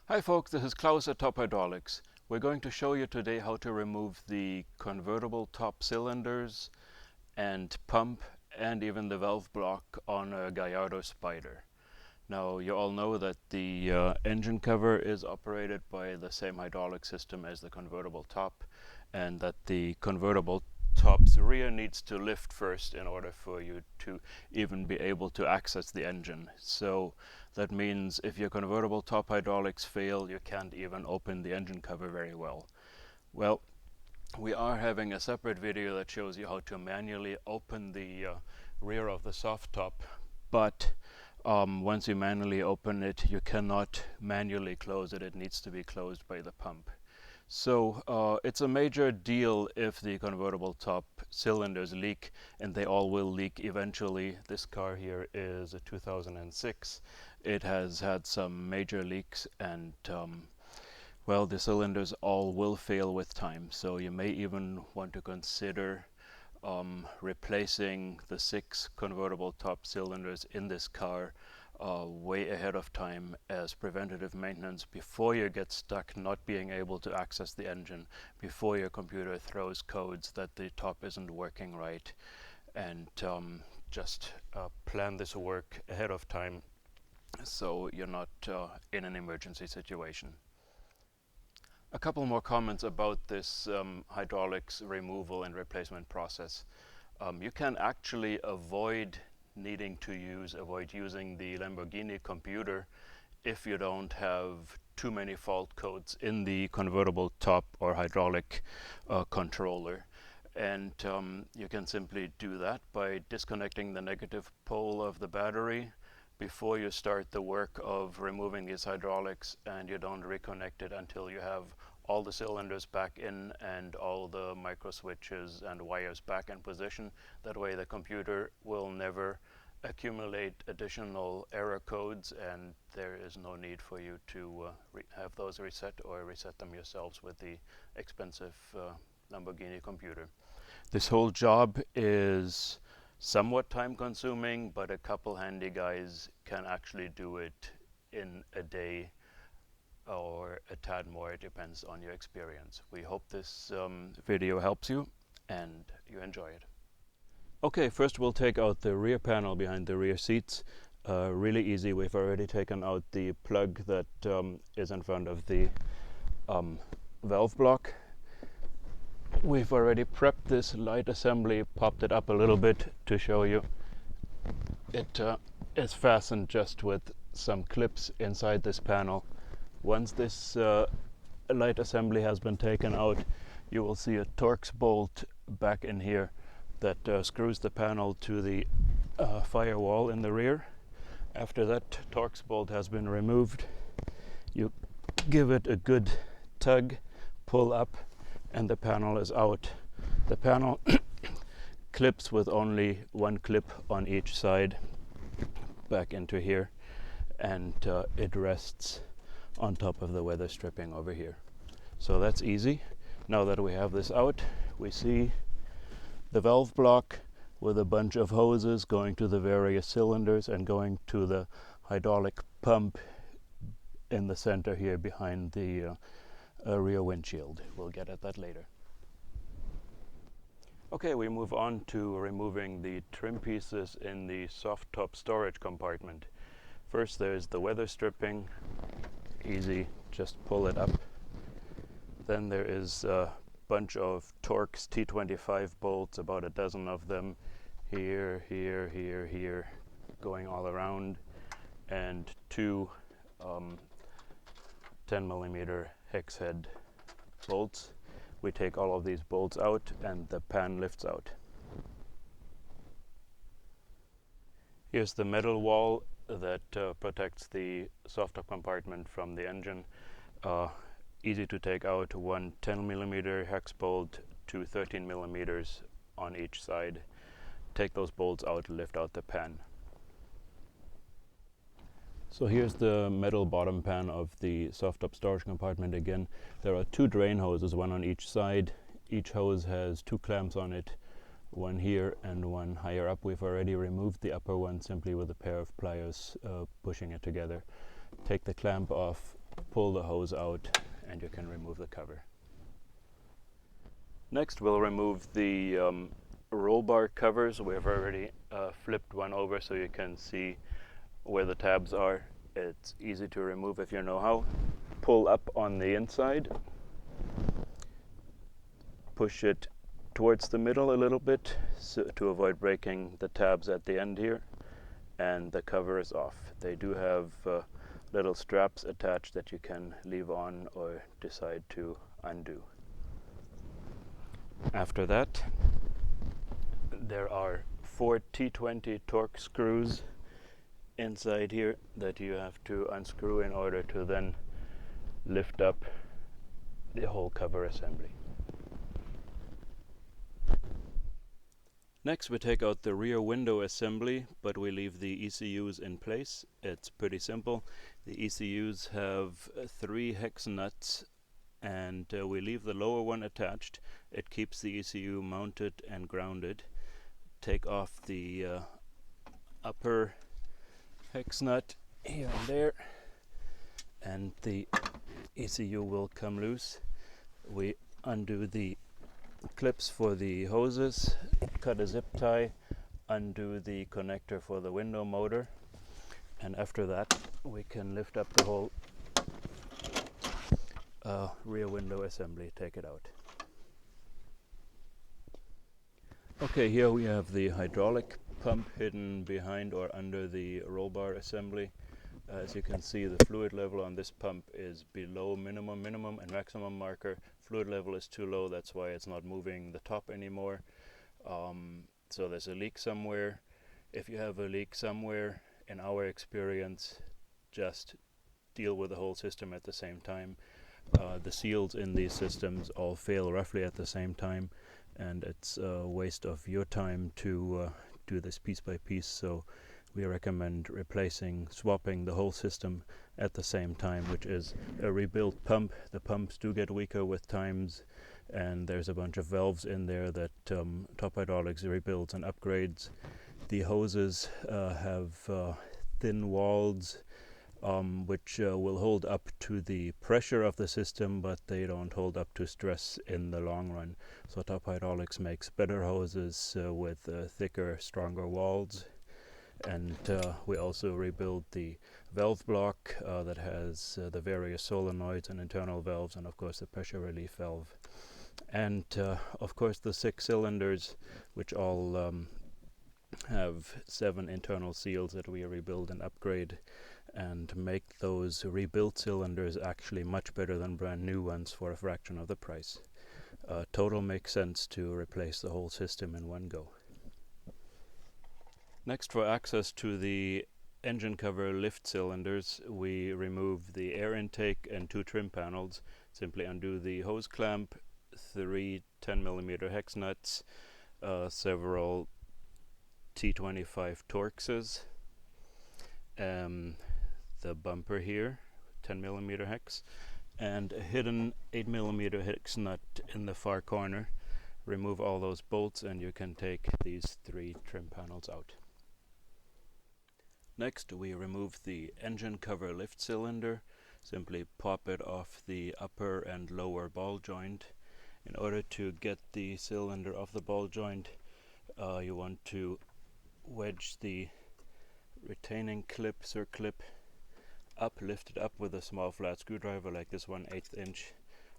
Hi folks, this is Klaus at Top Hydraulics. We're going to show you today how to remove the convertible top cylinders and pump and even the valve block on a Gallardo Spyder. Now you all know that the engine cover is operated by the same hydraulic system as the convertible top, and that the convertible top's rear needs to lift first in order for you to even be able to access the engine. So that means if your convertible top hydraulics fail, you can't even open the engine cover very well. Well, we are having a separate video that shows you how to manually open the rear of the soft top, but once you manually open it, you cannot manually close it. It needs to be closed by the pump. So it's a major deal if the convertible top cylinders leak, and they all will leak eventually. This car here is a 2006. It has had some major leaks, and well, the cylinders all will fail with time. So you may even want to consider replacing the 6 convertible top cylinders in this car way ahead of time as preventative maintenance before you get stuck not being able to access the engine, before your computer throws codes that the top isn't working right. And just plan this work ahead of time so you're not in an emergency situation. A couple more comments about this hydraulics removal and replacement process. You can actually avoid using the Lamborghini computer if you don't have too many fault codes in the convertible top or hydraulic controller. And you can simply do that by disconnecting the negative pole of the battery before you start the work of removing these hydraulics, and you don't reconnect it until you have all the cylinders back in and all the micro switches and wires back in position. That way the computer will never accumulate additional error codes, and there is no need for you to have those reset or reset them yourselves with the expensive Lamborghini computer. This whole job is somewhat time consuming, but a couple handy guys can actually do it in a day or a tad more. It depends on your experience. We hope this video helps you and you enjoy it. Okay, first we'll take out the rear panel behind the rear seats. Really easy. We've already taken out the plug that is in front of the valve block. We've already prepped this light assembly, popped it up a little bit to show you. It is fastened just with some clips inside this panel. Once this light assembly has been taken out, you will see a Torx bolt back in here that screws the panel to the firewall in the rear. After that Torx bolt has been removed, you give it a good tug, pull up, and the panel is out. The panel clips with only one clip on each side back into here, and it rests on top of the weather stripping over here. So that's easy. Now that we have this out, we see the valve block with a bunch of hoses going to the various cylinders and going to the hydraulic pump in the center here behind the rear windshield. We'll get at that later. Okay, we move on to removing the trim pieces in the soft top storage compartment. First there's the weather stripping. Easy, just pull it up. Then there is a bunch of Torx T25 bolts, about a dozen of them, here, here, here, here, going all around, and 2 10mm hex head bolts. We take all of these bolts out and the pan lifts out. Here's the metal wall that protects the soft top compartment from the engine. Easy to take out. 1 10mm hex bolt, 2 13mm on each side. Take those bolts out, lift out the pan. So here's the metal bottom pan of the soft top storage compartment again. There are 2 drain hoses, one on each side. Each hose has 2 clamps on it, one here and one higher up. We've already removed the upper one simply with a pair of pliers pushing it together. Take the clamp off, pull the hose out and you can remove the cover. Next we'll remove the roll bar covers. We have already flipped one over so you can see where the tabs are. It's easy to remove if you know how. Pull up on the inside, push it towards the middle a little bit to avoid breaking the tabs at the end here, and the cover is off. They do have little straps attached that you can leave on or decide to undo. After that, there are 4 T20 Torx screws inside here that you have to unscrew in order to then lift up the whole cover assembly. Next we take out the rear window assembly, but we leave the ECUs in place. It's pretty simple. The ECUs have 3 hex nuts, and we leave the lower one attached. It keeps the ECU mounted and grounded. Take off the upper hex nut here and there, and the ECU will come loose. We undo the clips for the hoses, cut a zip tie, undo the connector for the window motor, and after that we can lift up the whole rear window assembly, take it out. Okay, here we have the hydraulic pump hidden behind or under the roll bar assembly. As you can see, the fluid level on this pump is below minimum and maximum marker. Fluid level is too low, that's why it's not moving the top anymore. So there's a leak somewhere. If you have a leak somewhere, in our experience, just deal with the whole system at the same time. The seals in these systems all fail roughly at the same time, and it's a waste of your time to do this piece by piece, so we recommend swapping the whole system at the same time, which is a rebuilt pump. The pumps do get weaker with times, and there's a bunch of valves in there that Top Hydraulics rebuilds and upgrades. The hoses have thin walls which will hold up to the pressure of the system, but they don't hold up to stress in the long run. So Top Hydraulics makes better hoses with thicker, stronger walls. And we also rebuild the valve block that has the various solenoids and internal valves, and of course the pressure relief valve. And of course the 6 cylinders, which all have 7 internal seals that we rebuild and upgrade, and make those rebuilt cylinders actually much better than brand new ones for a fraction of the price. Total makes sense to replace the whole system in one go. Next, for access to the engine cover lift cylinders, we remove the air intake and 2 trim panels. Simply undo the hose clamp, 3 10mm hex nuts, several T25 Torxes, the bumper here, 10mm hex, and a hidden 8mm hex nut in the far corner. Remove all those bolts and you can take these 3 trim panels out. Next, we remove the engine cover lift cylinder. Simply pop it off the upper and lower ball joint. In order to get the cylinder off the ball joint, you want to wedge the retaining clip, circlip, up, lift it up with a small flat screwdriver like this 1/8 inch,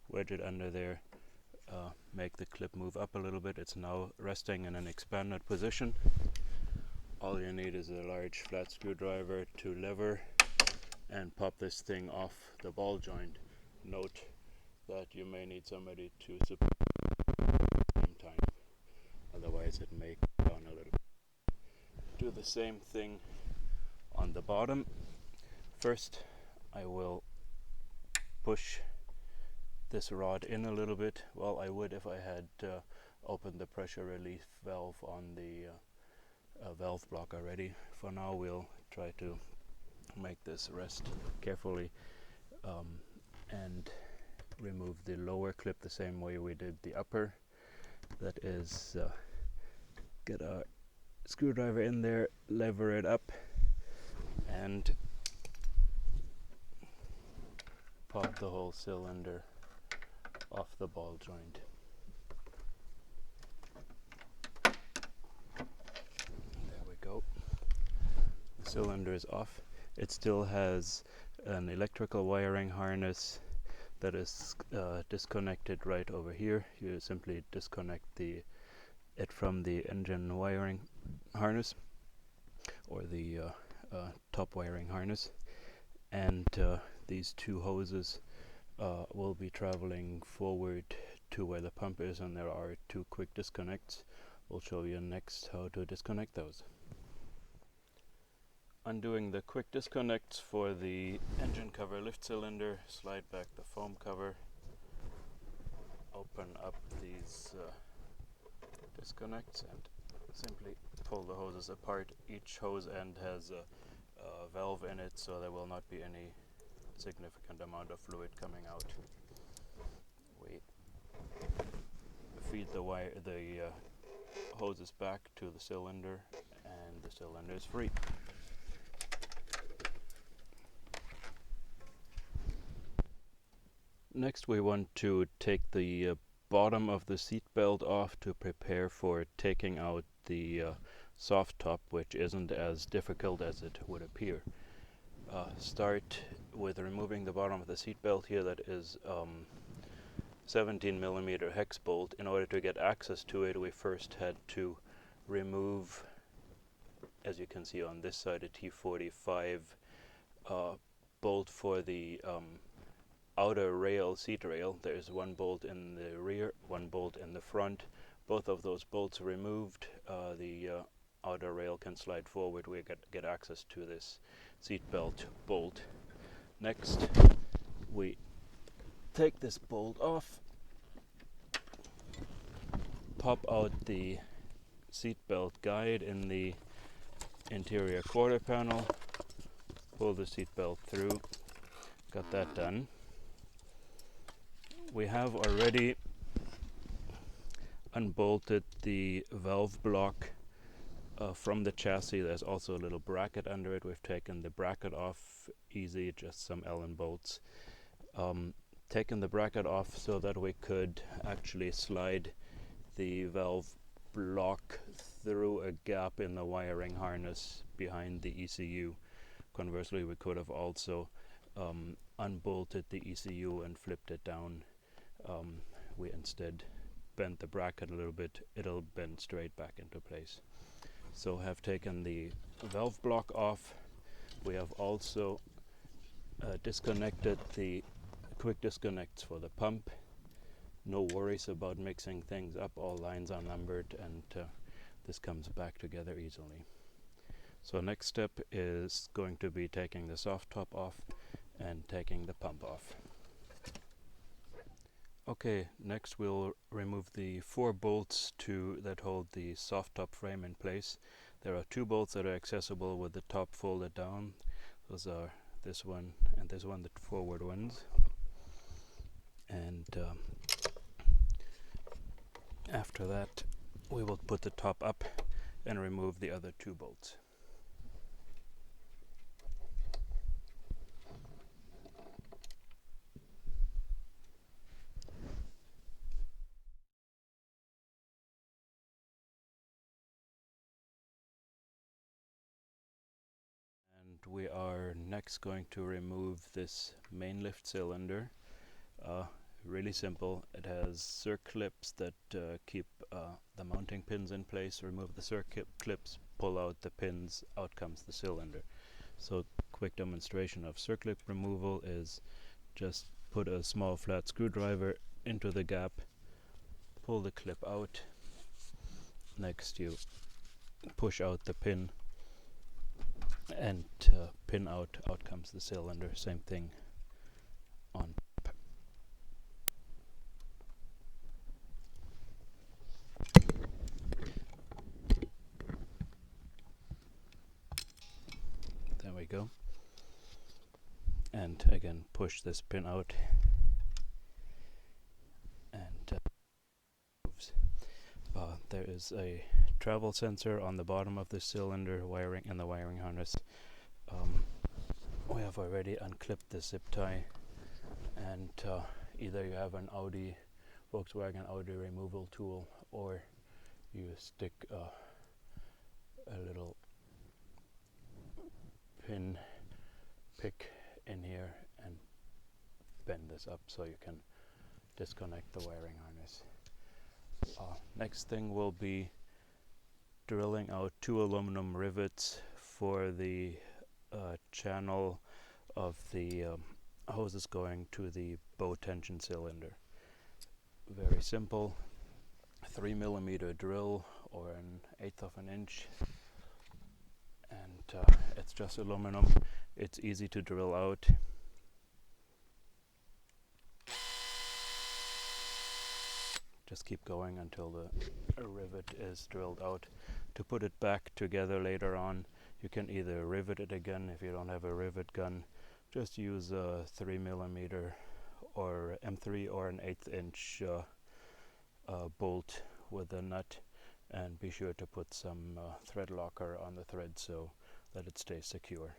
wedge it under there, make the clip move up a little bit. It's now resting in an expanded position. All you need is a large flat screwdriver to lever and pop this thing off the ball joint. Note that you may need somebody to support at the same time, otherwise it may come down a little bit. Do the same thing on the bottom. First, I will push this rod in a little bit. Well, I would if I had opened the pressure relief valve on the valve block already. For now, we'll try to make this rest carefully and remove the lower clip the same way we did the upper. That is, get a screwdriver in there, lever it up, and pop the whole cylinder off the ball joint. There we go. The cylinder is off. It still has an electrical wiring harness that is disconnected right over here. You simply disconnect it from the engine wiring harness, or the top wiring harness, and these two hoses will be traveling forward to where the pump is, and there are two quick disconnects. We'll show you next how to disconnect those. Undoing the quick disconnects for the engine cover lift cylinder, slide back the foam cover, open up these disconnects and simply pull the hoses apart. Each hose end has a valve in it, so there will not be any significant amount of fluid coming out. We feed the hoses back to the cylinder, and the cylinder is free. Next, we want to take the bottom of the seat belt off to prepare for taking out the soft top, which isn't as difficult as it would appear. Start with removing the bottom of the seat belt here. That is 17mm hex bolt. In order to get access to it, we first had to remove, as you can see on this side, a T45 bolt for the outer rail, seat rail. There is one bolt in the rear, one bolt in the front. Both of those bolts removed, the outer rail can slide forward. We get access to this seat belt bolt. Next, we take this bolt off, pop out the seat belt guide in the interior quarter panel, pull the seat belt through. Got that done. We have already unbolted the valve block from the chassis. There's also a little bracket under it. We've taken the bracket off easy, just some Allen bolts. Taken the bracket off so that we could actually slide the valve block through a gap in the wiring harness behind the ECU. Conversely, we could have also unbolted the ECU and flipped it down. We instead bent the bracket a little bit. It'll bend straight back into place. So have taken the valve block off. We have also disconnected the quick disconnects for the pump. No worries about mixing things up. All lines are numbered, and this comes back together easily. So next step is going to be taking the soft top off and taking the pump off. Okay, next we'll remove the 4 bolts that hold the soft top frame in place. There are 2 bolts that are accessible with the top folded down. Those are this one and this one, the forward ones. And after that, we will put the top up and remove the other 2 bolts. And we are next going to remove this main lift cylinder. Really simple. It has circlips that keep the mounting pins in place. Remove the circlips, pull out the pins, out comes the cylinder. So quick demonstration of circlip removal is just put a small flat screwdriver into the gap, pull the clip out. Next you push out the pin and pin out comes the cylinder. Same thing on top. There we go. And again, push this pin out and moves. There is a travel sensor on the bottom of the cylinder wiring in the wiring harness. We have already unclipped the zip tie and either you have an Volkswagen Audi removal tool, or you stick a little pin pick in here and bend this up so you can disconnect the wiring harness. Next thing will be drilling out 2 aluminum rivets for the channel of the hoses going to the bow tension cylinder. Very simple, 3mm drill or 1/8 of an inch, and it's just aluminum. It's easy to drill out. Just keep going until the rivet is drilled out. To put it back together later on, you can either rivet it again. If you don't have a rivet gun, just use a 3mm or M3 or 1/8 inch bolt with a nut, and be sure to put some thread locker on the thread so that it stays secure.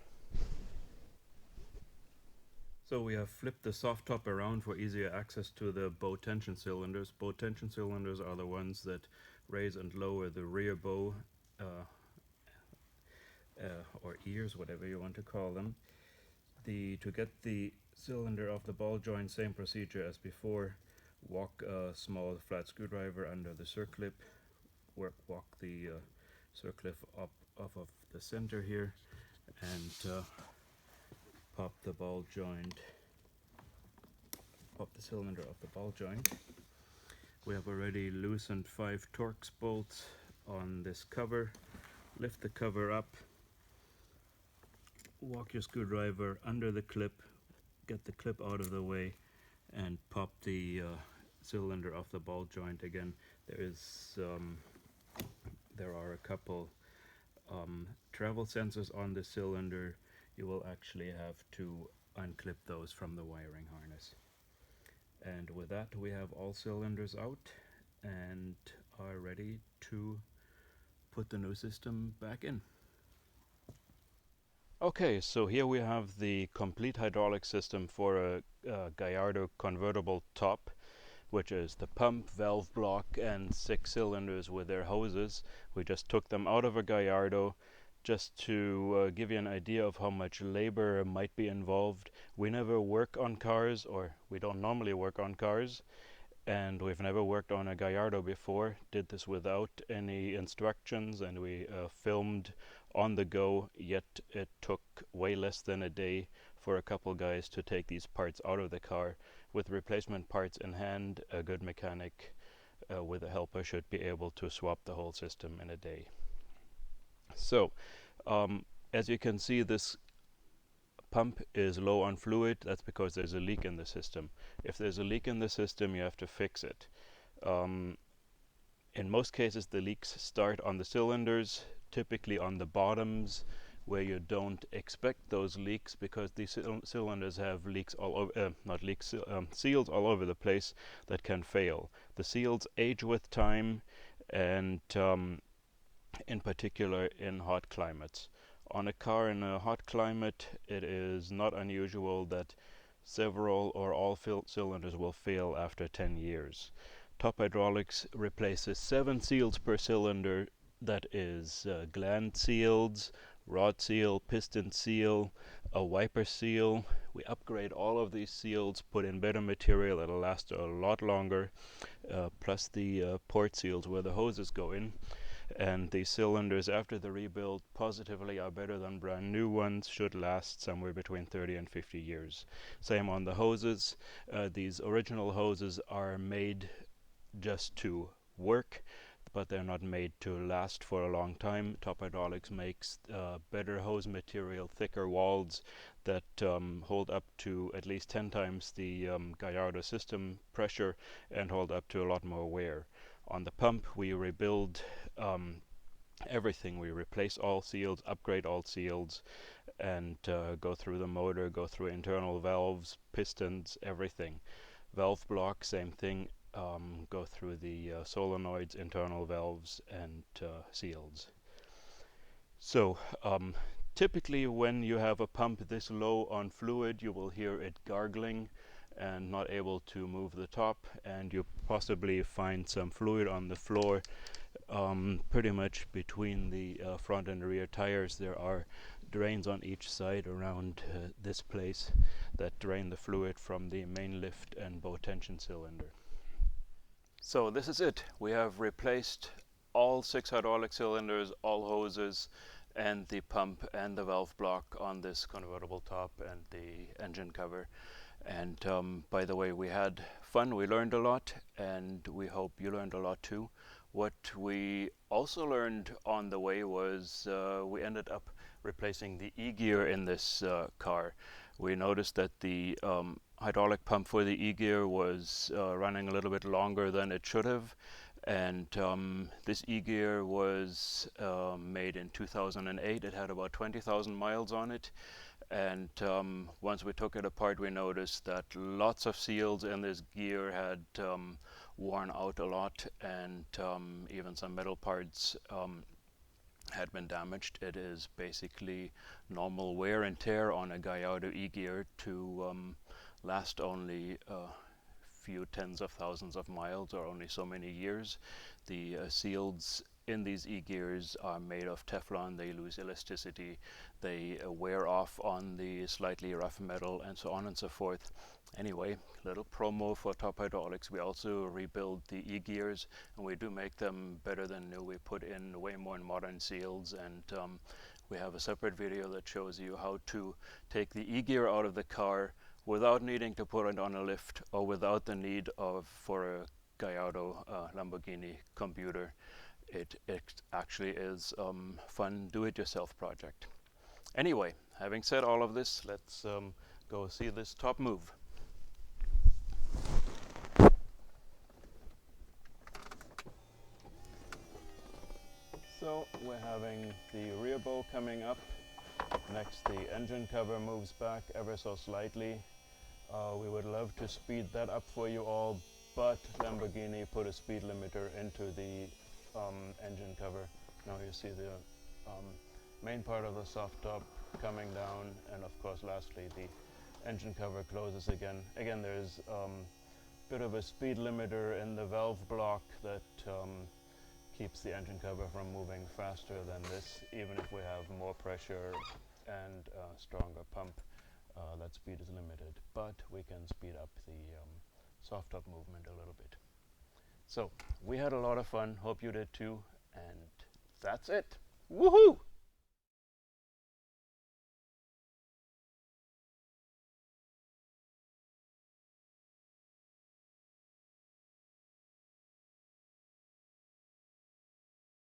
So we have flipped the soft top around for easier access to the bow tension cylinders. Bow tension cylinders are the ones that raise and lower the rear bow or ears, whatever you want to call them. To get the cylinder off the ball joint, same procedure as before. Walk a small flat screwdriver under the circlip, walk the circlip up off of the center here, and pop the ball joint, pop the cylinder off the ball joint. We have already loosened 5 Torx bolts on this cover. Lift the cover up, walk your screwdriver under the clip, get the clip out of the way, and pop the cylinder off the ball joint again. There are a couple travel sensors on the cylinder. You will actually have to unclip those from the wiring harness. And with that, we have all cylinders out and are ready to put the new system back in. Okay, so here we have the complete hydraulic system for a Gallardo convertible top, which is the pump, valve block, and 6 cylinders with their hoses. We just took them out of a Gallardo just to give you an idea of how much labor might be involved. We never work on cars, or we don't normally work on cars, and we've never worked on a Gallardo before. Did this without any instructions, and we filmed on the go, yet it took way less than a day for a couple guys to take these parts out of the car. With replacement parts in hand, a good mechanic with a helper should be able to swap the whole system in a day. So, as you can see, this pump is low on fluid. That's because there's a leak in the system. If there's a leak in the system, you have to fix it. In most cases, the leaks start on the cylinders, typically on the bottoms, where you don't expect those leaks, because these cylinders have leaks all over, seals all over the place that can fail. The seals age with time, and in particular in hot climates. On a car in a hot climate, it is not unusual that several or all cylinders will fail after 10 years. Top Hydraulics replaces 7 seals per cylinder. That is gland seals, rod seal, piston seal, a wiper seal. We upgrade all of these seals, put in better material that'll last a lot longer, plus the port seals where the hoses go in. And the cylinders after the rebuild positively are better than brand new ones, should last somewhere between 30 and 50 years. Same on the hoses. These original hoses are made just to work, but they're not made to last for a long time. Top Hydraulics makes better hose material, thicker walls that hold up to at least 10 times the Gallardo system pressure and hold up to a lot more wear. On the pump, we rebuild everything. We replace all seals, upgrade all seals, and go through the motor, go through internal valves, pistons, everything. Valve block, same thing. Go through the solenoids, internal valves, and seals. So typically when you have a pump this low on fluid, you will hear it gargling, and not able to move the top, and you possibly find some fluid on the floor. Pretty much between the front and rear tires there are drains on each side around this place that drain the fluid from the main lift and bow tension cylinder. So this is it. We have replaced all 6 hydraulic cylinders, all hoses, and the pump and the valve block on this convertible top and the engine cover. And by the way, we had fun, we learned a lot, and we hope you learned a lot too. What we also learned on the way was we ended up replacing the E-gear in this car. We noticed that the hydraulic pump for the E-gear was running a little bit longer than it should have, and this E-gear was made in 2008. It had about 20,000 miles on it, and once we took it apart we noticed that lots of seals in this gear had worn out a lot, and even some metal parts had been damaged. It is basically normal wear and tear on a Gallardo E-gear to last only a few tens of thousands of miles or only so many years. The seals in these E-gears are made of Teflon. They lose elasticity, they wear off on the slightly rough metal, and so on and so forth. Anyway, little promo for Top Hydraulics. We also rebuild the E-gears, and we do make them better than new. We put in way more modern seals, and we have a separate video that shows you how to take the E-gear out of the car without needing to put it on a lift or without the need for a Gallardo Lamborghini computer. It actually is fun do-it-yourself project. Anyway, having said all of this, let's go see this top move. So we're having the rear bow coming up. Next, the engine cover moves back ever so slightly. We would love to speed that up for you all, but Lamborghini put a speed limiter into the engine cover. Now you see the main part of the soft top coming down, and of course lastly the engine cover closes again. Again, there's a bit of a speed limiter in the valve block that keeps the engine cover from moving faster than this. Even if we have more pressure and a stronger pump, that speed is limited, but we can speed up the soft top movement a little bit. So we had a lot of fun, hope you did too, and that's it. Woohoo!